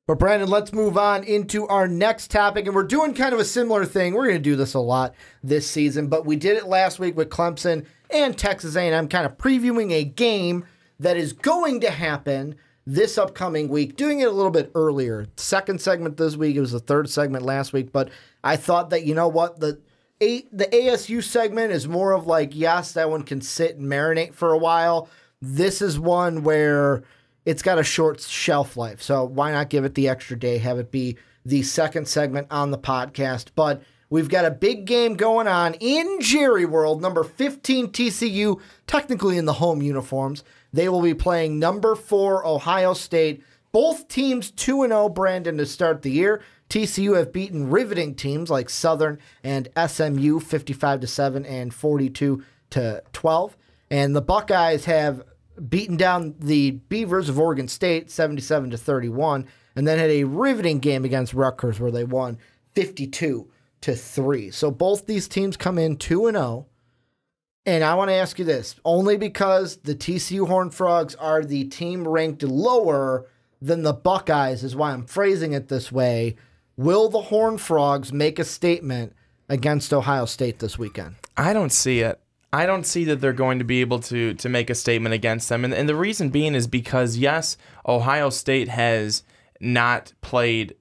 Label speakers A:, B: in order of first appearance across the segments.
A: But Brandon, let's move on into our next topic, and we're doing kind of a similar thing. We're going to do this a lot this season, but we did it last week with Clemson and Texas A&M, kind of previewing a game that is going to happen this upcoming week, doing it a little bit earlier. Second segment this week, it was the third segment last week, but I thought that, you know what, the ASU segment is more of like, yes, that one can sit and marinate for a while. This is one where it's got a short shelf life, so why not give it the extra day, have it be the second segment on the podcast. But we've got a big game going on in Jerry World. Number 15 TCU, technically in the home uniforms. They will be playing number 4 Ohio State. Both teams 2-0, Brandon, to start the year. TCU have beaten riveting teams like Southern and SMU 55-7 and 42-12. And the Buckeyes have beaten down the Beavers of Oregon State 77-31, and then had a riveting game against Rutgers where they won 52-3. So both these teams come in 2-0. And I want to ask you this, only because the TCU Horned Frogs are the team ranked lower than the Buckeyes is why I'm phrasing it this way. Will the Horned Frogs make a statement against Ohio State this weekend?
B: I don't see it. I don't see that they're going to be able to make a statement against them. And the reason being is because, yes, Ohio State has not played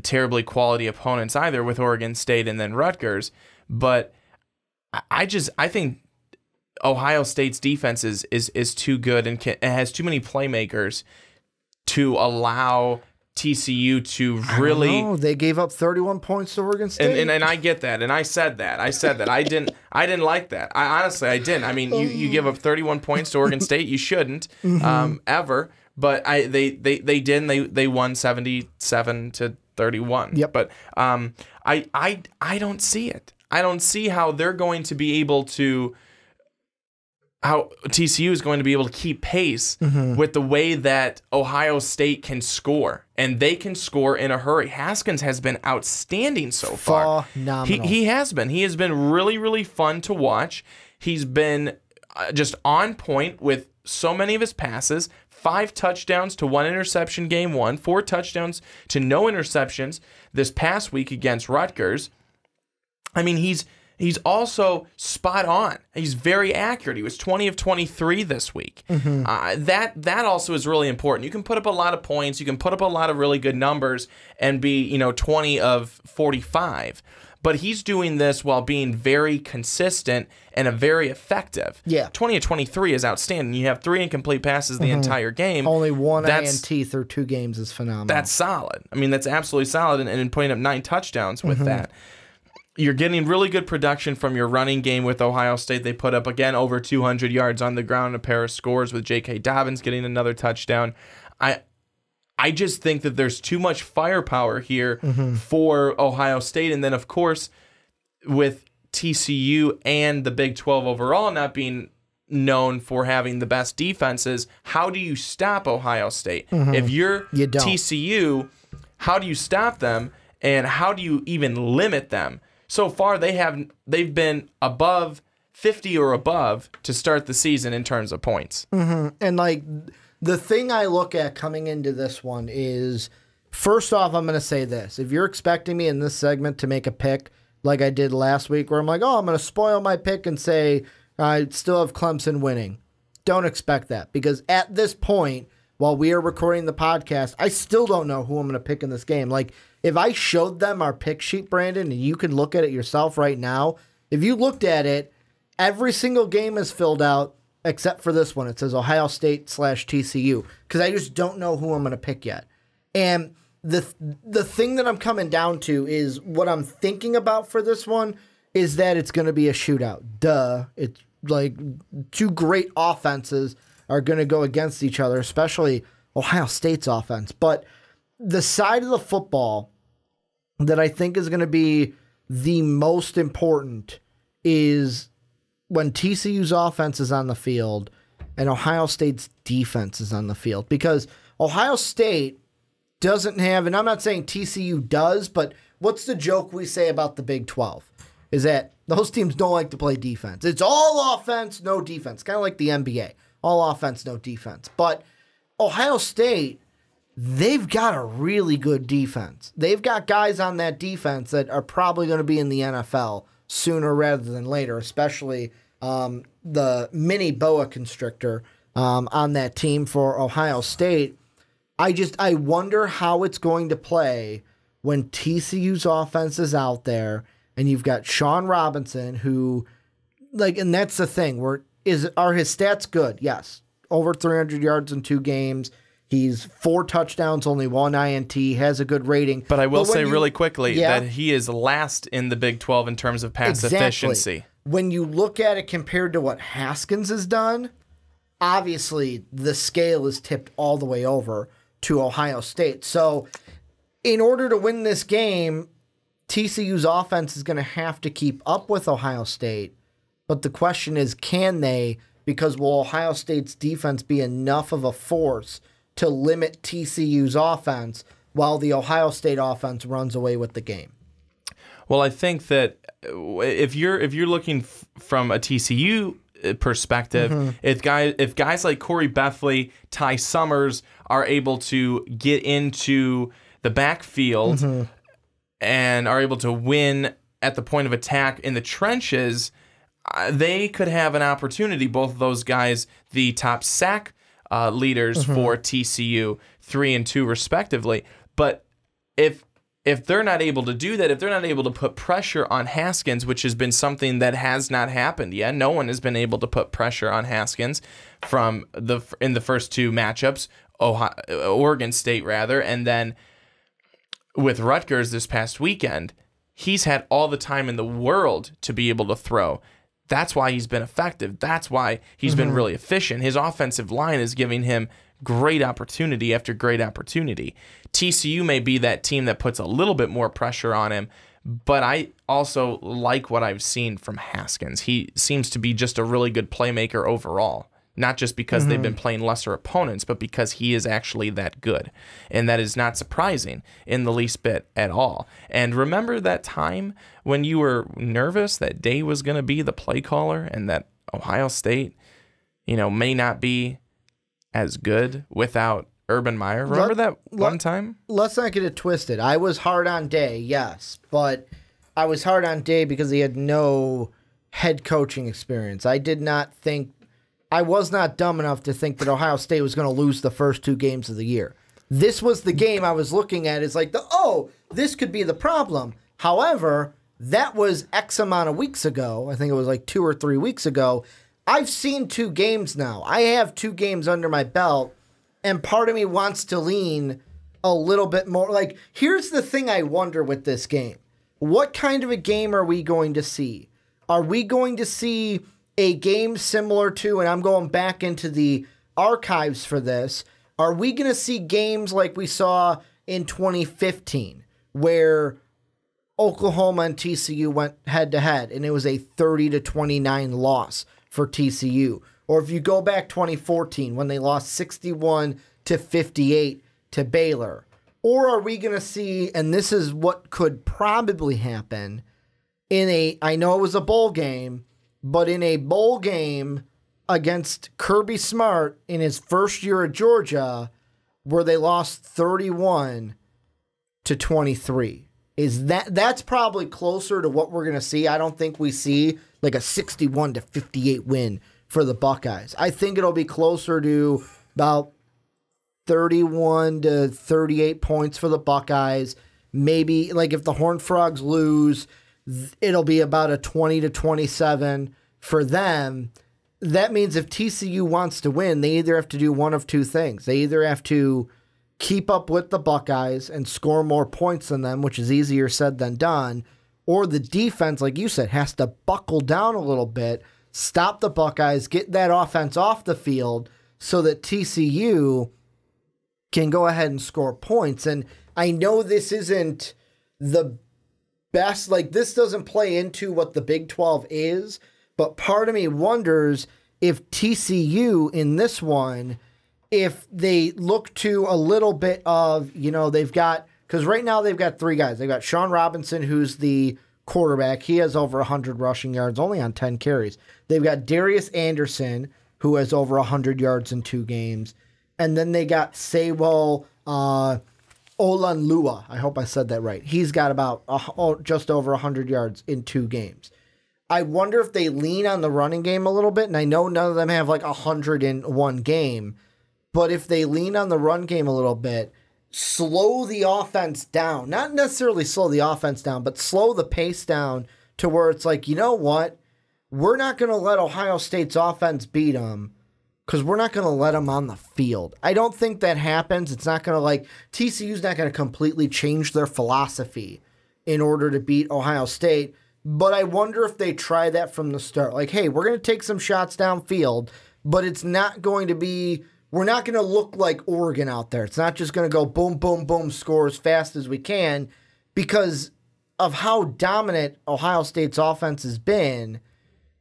B: terribly quality opponents either with Oregon State and then Rutgers. But I think Ohio State's defense is too good and has too many playmakers to allow TCU to really.
A: I don't know. They gave up 31 points to Oregon State,
B: and I get that, and I said that. I didn't like that. Honestly, I didn't. I mean, you give up 31 points to Oregon State. You shouldn't ever. But they did. And they won 77-31.
A: Yep.
B: But I don't see it. I don't see how they're going to be able to. How TCU is going to be able to keep pace with the way that Ohio State can score. And they can score in a hurry. Haskins has been outstanding so far.
A: Phenomenal.
B: He has been. He has been really, really fun to watch. He's been just on point with so many of his passes. 5 touchdowns to 1 interception game 1. 4 touchdowns to no interceptions this past week against Rutgers. I mean, he's also spot on. He's very accurate. He was 20 of 23 this week. That also is really important. You can put up a lot of points. You can put up a lot of really good numbers and be 20 of 45. But he's doing this while being very consistent and very effective.
A: Yeah.
B: 20 of 23 is outstanding. You have 3 incomplete passes the entire game.
A: Only 1 INT through 2 games is phenomenal.
B: That's solid. I mean, that's absolutely solid. And putting up 9 touchdowns with that. You're getting really good production from your running game with Ohio State. They put up, again, over 200 yards on the ground, a pair of scores with J.K. Dobbins getting another touchdown. I just think that there's too much firepower here for Ohio State. And then, of course, with TCU and the Big 12 overall not being known for having the best defenses, how do you stop Ohio State? If you're TCU, how do you stop them? And how do you even limit them? So far, they've been above 50 or above to start the season in terms of points.
A: And like the thing I look at coming into this one is, first off, I'm going to say this. If you're expecting me in this segment to make a pick like I did last week where I'm like, oh, I'm going to spoil my pick and say I still have Clemson winning, don't expect that. Because at this point, while we are recording the podcast, I still don't know who I'm going to pick in this game. Like, if I showed them our pick sheet, Brandon, and you can look at it yourself right now, if you looked at it, every single game is filled out except for this one. It says Ohio State/TCU because I just don't know who I'm going to pick yet. And the thing that I'm coming down to is what I'm thinking about for this one is that it's going to be a shootout. Duh. It's like 2 great offenses are going to go against each other, especially Ohio State's offense. But the side of the football that I think is going to be the most important is when TCU's offense is on the field and Ohio State's defense is on the field. Because Ohio State doesn't have, and I'm not saying TCU does, but what's the joke we say about the Big 12? Is that those teams don't like to play defense. It's all offense, no defense. Kind of like the NBA. All offense, no defense. But Ohio State, they've got a really good defense. They've got guys on that defense that are probably going to be in the NFL sooner rather than later, especially the mini boa constrictor on that team for Ohio State. I wonder how it's going to play when TCU's offense is out there and you've got Sean Robinson who, and that's the thing, are his stats good? Yes. Over 300 yards in 2 games. He's 4 touchdowns, only 1 INT, has a good rating.
B: But I will say really quickly that he is last in the Big 12 in terms of pass efficiency.
A: When you look at it compared to what Haskins has done, obviously the scale is tipped all the way over to Ohio State. So in order to win this game, TCU's offense is going to have to keep up with Ohio State. But the question is, can they? Because will Ohio State's defense be enough of a force to limit TCU's offense while the Ohio State offense runs away with the game?
B: Well, I think that if you're looking from a TCU perspective, if guys like Corey Bethley, Ty Summers are able to get into the backfield and are able to win at the point of attack in the trenches, they could have an opportunity. Both of those guys, the top sack leaders for TCU, 3 and 2 respectively. But if they're not able to do that, if they're not able to put pressure on Haskins, which has been something that has not happened yet, no one has been able to put pressure on Haskins in the first 2 matchups, Oregon State rather, and then with Rutgers this past weekend, he's had all the time in the world to be able to throw. That's why he's been effective. That's why he's been really efficient. His offensive line is giving him great opportunity after great opportunity. TCU may be that team that puts a little bit more pressure on him, but I also like what I've seen from Haskins. He seems to be just a really good playmaker overall, not just because they've been playing lesser opponents, but because he is actually that good. And that is not surprising in the least bit at all. And remember that time when you were nervous that Day was going to be the play caller and that Ohio State, may not be as good without Urban Meyer? Remember that one time?
A: Let's not get it twisted. I was hard on Day, yes, but I was hard on Day because he had no head coaching experience. I was not dumb enough to think that Ohio State was going to lose the first 2 games of the year. This was the game I was looking at as this could be the problem. However, that was X amount of weeks ago. I think it was like 2 or 3 weeks ago. I've seen 2 games now. I have 2 games under my belt, and part of me wants to lean a little bit more. Here's the thing I wonder with this game. What kind of a game are we going to see? Are we going to see a game similar to, and I'm going back into the archives for this, are we going to see games like we saw in 2015 where Oklahoma and TCU went head-to-head and it was a 30-29 loss for TCU? Or if you go back 2014 when they lost 61-58 to Baylor? Or are we going to see, and this is what could probably happen, I know it was a bowl game, but in a bowl game against Kirby Smart in his first year at Georgia, where they lost 31-23, that's probably closer to what we're going to see. I don't think we see like a 61-58 win for the Buckeyes. I think it'll be closer to about 31-38 points for the Buckeyes. Maybe if the Horned Frogs lose, it'll be about a 20-27 for them. That means if TCU wants to win, they either have to do one of 2 things. They either have to keep up with the Buckeyes and score more points than them, which is easier said than done, or the defense, like you said, has to buckle down a little bit, stop the Buckeyes, get that offense off the field so that TCU can go ahead and score points. And I know this isn't the best, this doesn't play into what the Big 12 is, but part of me wonders if TCU in this one, if they look to a little bit of, they've got, because right now they've got 3 guys. They've got Sean Robinson, who's the quarterback. He has over 100 rushing yards, only on 10 carries. They've got Darius Anderson, who has over 100 yards in 2 games. And then they got Sewell Olanlua. I hope I said that right. He's got about just over 100 yards in 2 games. I wonder if they lean on the running game a little bit, and I know none of them have like 100 in one game, but if they lean on the run game a little bit, slow the offense down, not necessarily slow the offense down, but slow the pace down to where it's like, you know what? We're not going to let Ohio State's offense beat them because we're not going to let them on the field. I don't think that happens. It's not going to TCU's not going to completely change their philosophy in order to beat Ohio State. But I wonder if they try that from the start. Like, hey, we're going to take some shots downfield, but it's not going to be, we're not going to look like Oregon out there. It's not just going to go boom, boom, boom, score as fast as we can because of how dominant Ohio State's offense has been.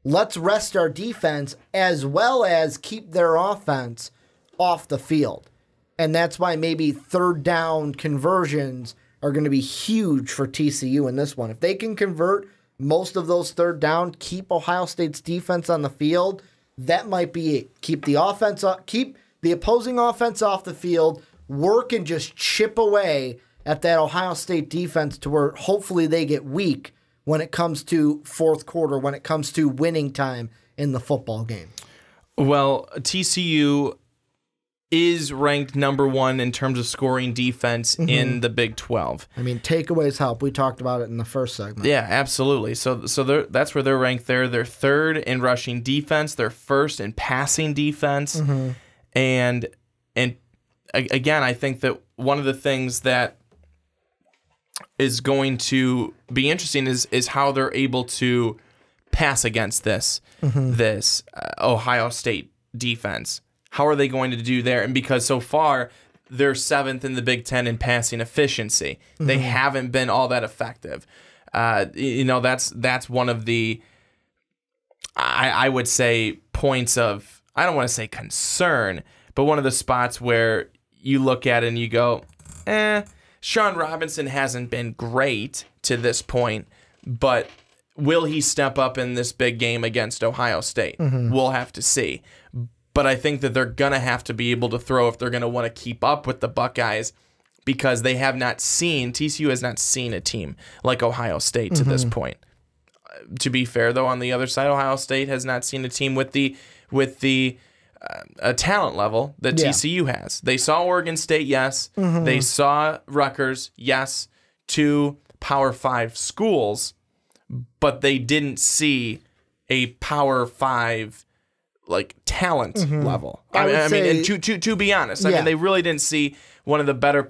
A: Let's rest our defense as well as keep their offense off the field. And that's why maybe third down conversions are going to be huge for TCU in this one. If they can convert most of those third down, keep Ohio State's defense on the field, that might be it. Keep the offense up, keep the opposing offense off the field, work and just chip away at that Ohio State defense to where hopefully they get weak when it comes to fourth quarter, when it comes to winning time in the football game.
B: Well, TCU is ranked number 1 in terms of scoring defense in the Big 12.
A: I mean, takeaways help. We talked about it in the first segment.
B: Yeah, absolutely. So that's where they're ranked there. They're 3rd in rushing defense. They're 1st in passing defense. And again, I think that one of the things that is going to be interesting is how they're able to pass against this Ohio State defense. How are they going to do there? And because so far they're 7th in the Big Ten in passing efficiency, they haven't been all that effective. That's one of the I would say points of, I don't want to say concern, but one of the spots where you look at it and you go, Sean Robinson hasn't been great to this point, but will he step up in this big game against Ohio State? We'll have to see. But I think that they're going to have to be able to throw if they're going to want to keep up with the Buckeyes because they have not seen, TCU has not seen a team like Ohio State to this point. To be fair, though, on the other side, Ohio State has not seen a team with the talent level that TCU has. They saw Oregon State, yes. They saw Rutgers, yes. 2 Power 5 schools, but they didn't see a Power 5 talent level. I mean, to be honest, I mean, they really didn't see one of the better.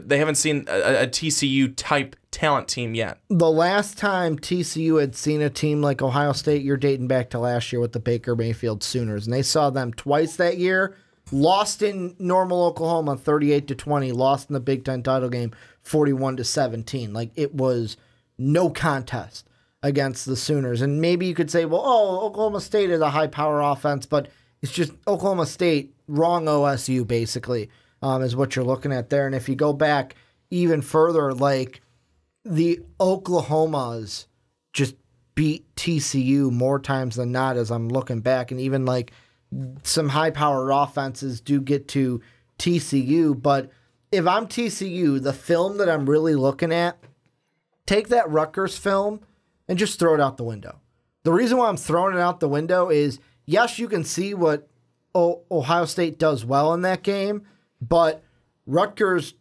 B: They haven't seen a TCU type talent team yet.
A: The last time TCU had seen a team like Ohio State, you're dating back to last year with the Baker Mayfield Sooners, and they saw them twice that year. Lost in Normal, Oklahoma, 38-20. Lost in the Big Ten title game, 41-17. It was no contest against the Sooners. And maybe you could say, well, Oklahoma State is a high-power offense, but it's just Oklahoma State, wrong OSU, basically, is what you're looking at there. And if you go back even further, the Oklahomas just beat TCU more times than not as I'm looking back. And even, some high-powered offenses do get to TCU. But if I'm TCU, the film that I'm really looking at, take that Rutgers film and just throw it out the window. The reason why I'm throwing it out the window is, yes, you can see what Ohio State does well in that game, but Rutgers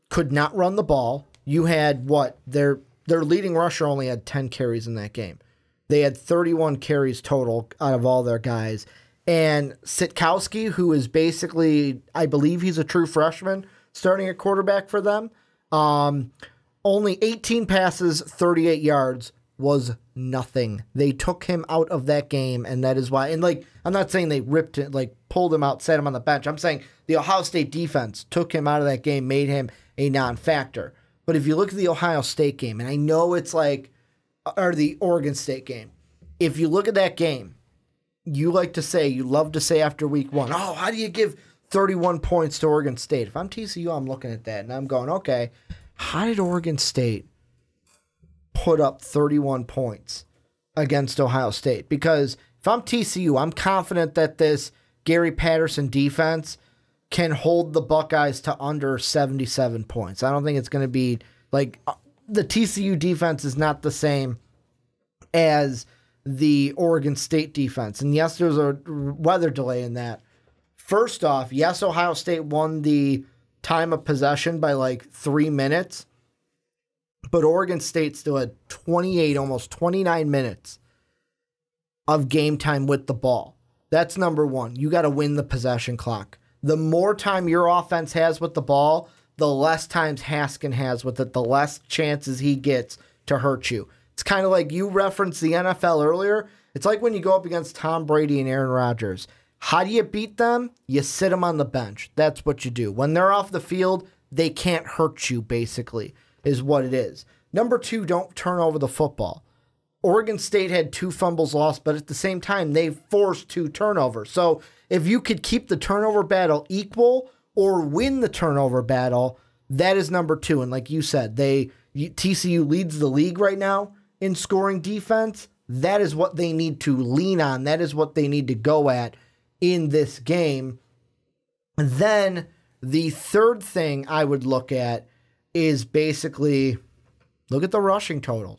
A: could not run the ball. You had their leading rusher only had 10 carries in that game. They had 31 carries total out of all their guys. And Sitkowski, who is basically, I believe he's a true freshman, starting at quarterback for them, only 18 passes, 38 yards, was nothing. They took him out of that game, and that is why. And I'm not saying they ripped it, pulled him out, set him on the bench. I'm saying the Ohio State defense took him out of that game, made him a non-factor. But if you look at the Ohio State game, and I know it's or the Oregon State game, if you look at that game, you love to say after week 1, how do you give 31 points to Oregon State? If I'm TCU, I'm looking at that, and I'm going, okay, how did Oregon State put up 31 points against Ohio State? Because if I'm TCU, I'm confident that this Gary Patterson defense can hold the Buckeyes to under 77 points. I don't think it's going to be like the TCU defense is not the same as the Oregon State defense. And yes, there's a weather delay in that. First off, yes, Ohio State won the time of possession by like 3 minutes, but Oregon State still had 28, almost 29 minutes of game time with the ball. That's number one. You got to win the possession clock. The more time your offense has with the ball, the less times Haskin has with it, the less chances he gets to hurt you. It's kind of like you referenced the NFL earlier. It's like when you go up against Tom Brady and Aaron Rodgers. How do you beat them? You sit them on the bench. That's what you do. When they're off the field, they can't hurt you, basically, is what it is. Number two, don't turn over the football. Oregon State had 2 fumbles lost, but at the same time, they forced 2 turnovers. So if you could keep the turnover battle equal or win the turnover battle, that is number 2. And like you said, TCU leads the league right now in scoring defense. That is what they need to lean on. That is what they need to go at in this game. And then the third thing I would look at is basically look at the rushing totals.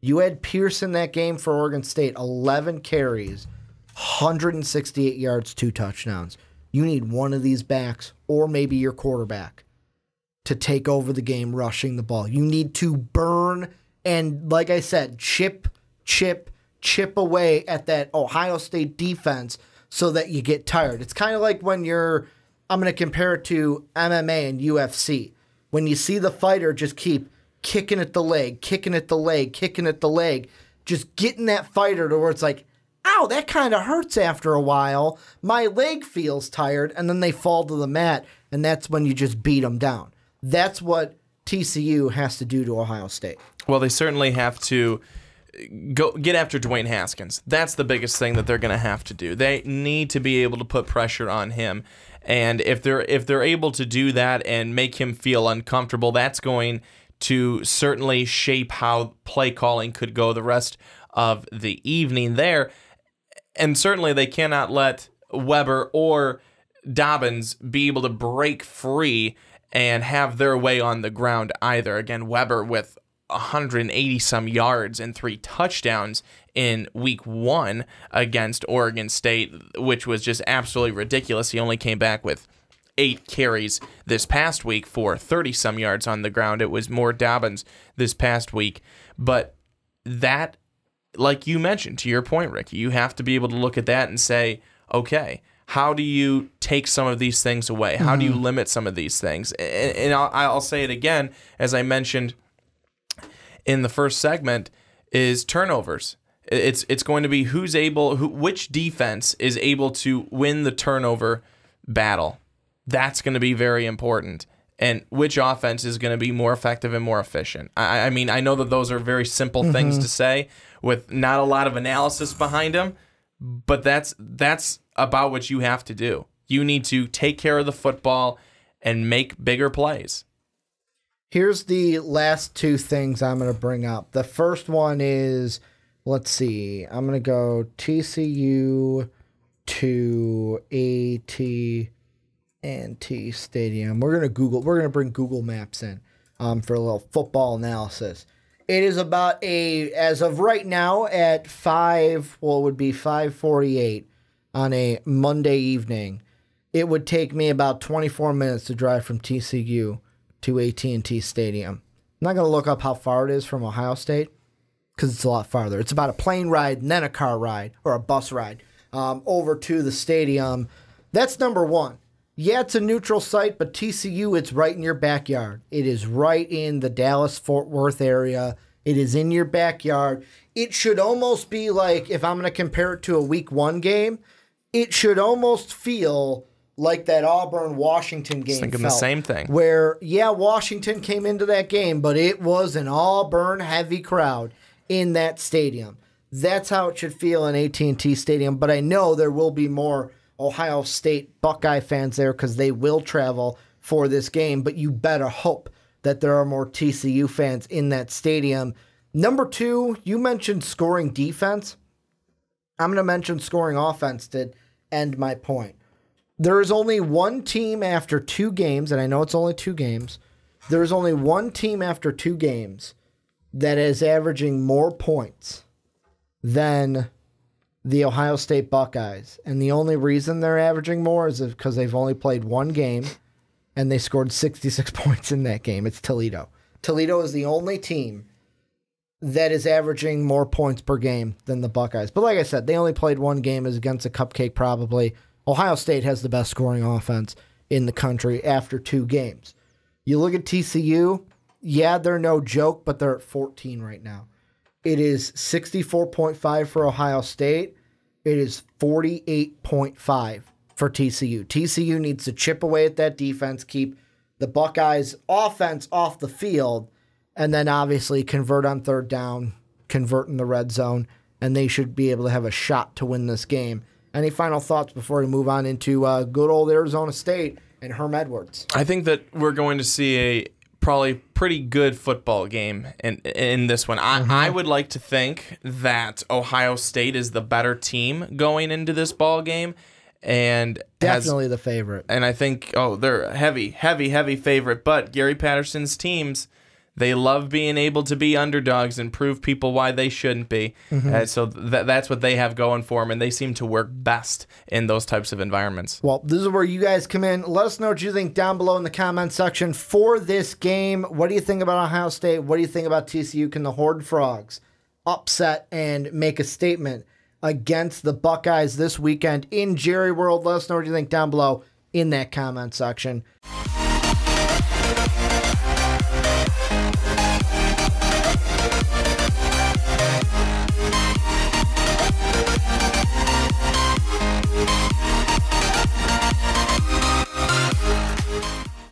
A: You had Pierce in that game for Oregon State, 11 carries, 168 yards, 2 touchdowns. You need one of these backs or maybe your quarterback to take over the game rushing the ball. You need to burn and, like I said, chip away at that Ohio State defense so that you get tired. It's kind of like when I'm going to compare it to MMA and UFC. When you see the fighter just keep kicking at the leg, just getting that fighter to where it's like, ow, that kind of hurts after a while. My leg feels tired, and then they fall to the mat, and that's when you just beat them down. That's what TCU has to do to Ohio State.
B: Well, they certainly have to go get after Dwayne Haskins. That's the biggest thing that they're going to have to do. They need to be able to put pressure on him. And if they're able to do that and make him feel uncomfortable, that's going to certainly shape how play calling could go the rest of the evening there. And certainly they cannot let Weber or Dobbins be able to break free and have their way on the ground either. Again, Weber with 180-some yards and 3 touchdowns in week 1 against Oregon State, which was just absolutely ridiculous. He only came back with 8 carries this past week for 30-some yards on the ground. It was more Dobbins this past week. But that, like you mentioned, to your point, Ricky, you have to be able to look at that and say, okay, how do you take some of these things away? How do you limit some of these things? And I'll say it again, as I mentioned in the first segment, is turnovers. It's going to be which defense is able to win the turnover battle. That's going to be very important. And which offense is going to be more effective and more efficient. I mean, I know that those are very simple things to say with not a lot of analysis behind them, but that's about what you have to do. You need to take care of the football and make bigger plays.
A: Here's the last 2 things I'm going to bring up. The first one is, let's see, I'm going to go TCU to AT&T Stadium. We're going to bring Google Maps in for a little football analysis. It is about as of right now at 5:48 on a Monday evening. It would take me about 24 minutes to drive from TCU to AT&T Stadium. I'm not going to look up how far it is from Ohio State because it's a lot farther. It's about a plane ride and then a car ride or a bus ride over to the stadium. That's number 1. Yeah, it's a neutral site, but TCU, it's right in your backyard. It is right in the Dallas-Fort Worth area. It is in your backyard. It should almost be like, if I'm going to compare it to a week 1 game, it should almost feel like that Auburn-Washington game
B: thinking the same thing.
A: Where, yeah, Washington came into that game, but it was an Auburn-heavy crowd in that stadium. That's how it should feel in AT&T Stadium, but I know there will be more Ohio State Buckeye fans there because they will travel for this game, but you better hope that there are more TCU fans in that stadium. Number 2, you mentioned scoring defense. I'm going to mention scoring offense to end my point. There is only one team after 2 games, and I know it's only 2 games. There is only one team after 2 games that is averaging more points than the Ohio State Buckeyes. And the only reason they're averaging more is because they've only played 1 game, and they scored 66 points in that game. It's Toledo. Toledo is the only team that is averaging more points per game than the Buckeyes. But like I said, they only played 1 game as against a cupcake probably. Ohio State has the best scoring offense in the country after 2 games. You look at TCU, yeah, they're no joke, but they're at 14 right now. It is 64.5 for Ohio State. It is 48.5 for TCU. TCU needs to chip away at that defense, keep the Buckeyes' offense off the field, and then obviously convert on 3rd down, convert in the red zone, and they should be able to have a shot to win this game. Any final thoughts before we move on into good old Arizona State and Herm Edwards?
B: I think that we're going to see a probably pretty good football game in this one. I would like to think that Ohio State is the better team going into this ball game. And
A: definitely the favorite.
B: And I think, they're a heavy favorite. But Gary Patterson's teams, they love being able to be underdogs and prove people why they shouldn't be. So that's what they have going for them, and they seem to work best in those types of environments.
A: Well, this is where you guys come in. Let us know what you think down below in the comment section for this game. What do you think about Ohio State? What do you think about TCU? Can the Horned Frogs upset and make a statement against the Buckeyes this weekend in Jerry World? Let us know what you think down below in that comment section.